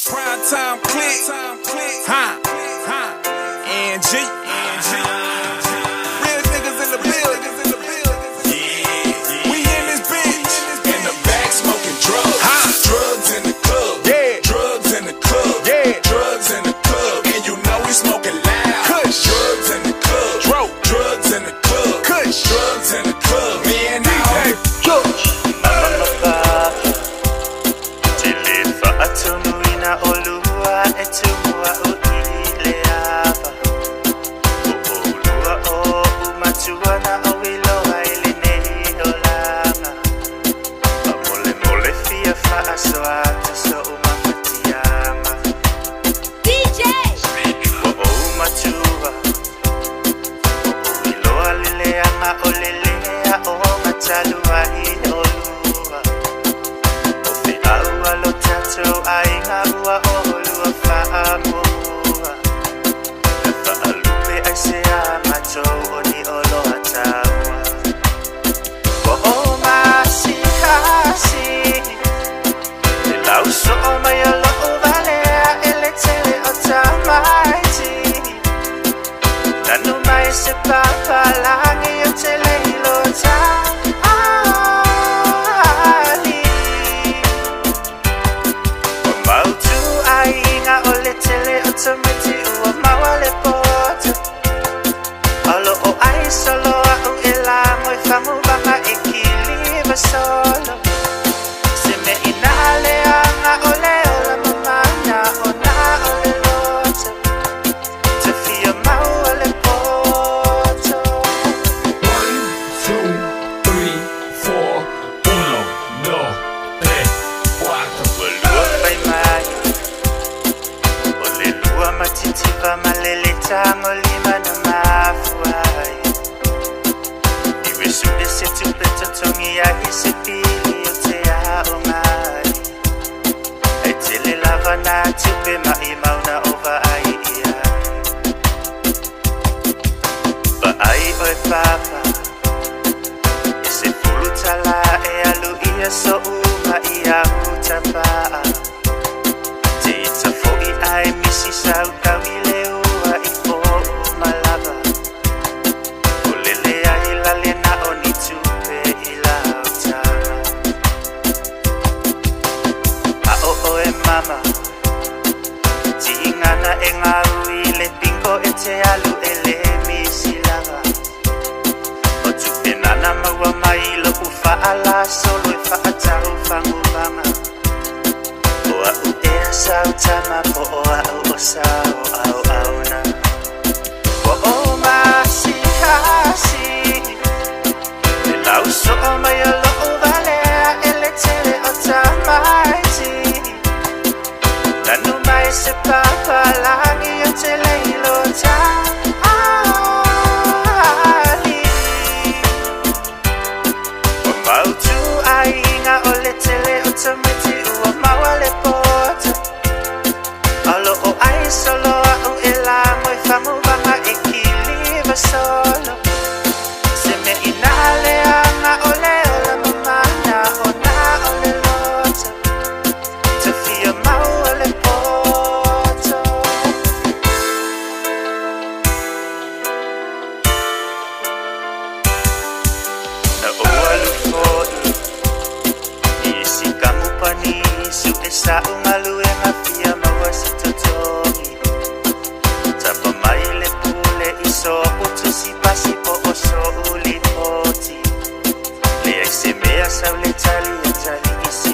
Prime time click, NG. Real niggas in the building. We in this bitch. In the back smoking drugs. Drugs in the club. Drugs in the club. Drugs in the club. And you know we smoking loud. Kush. Drugs in the club. Drugs in the club. Kush. Drugs in the club. Me and DJ. Solo se me inhale anga ole ola mamana ona ole loto te fia mau ole poto 1, 2, 3, 4, 1, 2, 3, 4. Olua pai mai ole lua matitipa malele tango lima na mafuai iwe sude se tupeto tongi ya isipili yote ya omai etele lava na tupe maimauna ova ai ia ba ai oi papa ese fulutala e alu ia so uma ia utapa te ita foi ai misi sau kawile ua ipo malava olele ai lale na oni tupe ila utama a o e mama ti ingana e ngau ile pingo e te alu ele misi lava o tupe nana maua mai lo ufa ala solo e fa atau fangubanga o au e asau tama po o au o sao au au na o o masi hasi e lau so o mai o lo o valea ele tele o tamaiti nanu mai se papa langi o tele ilo tali o mau tu ainga o le tele o tamiti ua mawale poto alo o ai solo au e la moi famu vanga e kiliva solo se me inale anga ole ola mamana ona ole loto te fia mau ole poto na o alu foi isi kamu pani su esa ungalu e ngafia maua si totogi tapa mai le pule iso utu si pasi po oso uli poti le ai se mea sau le tali isi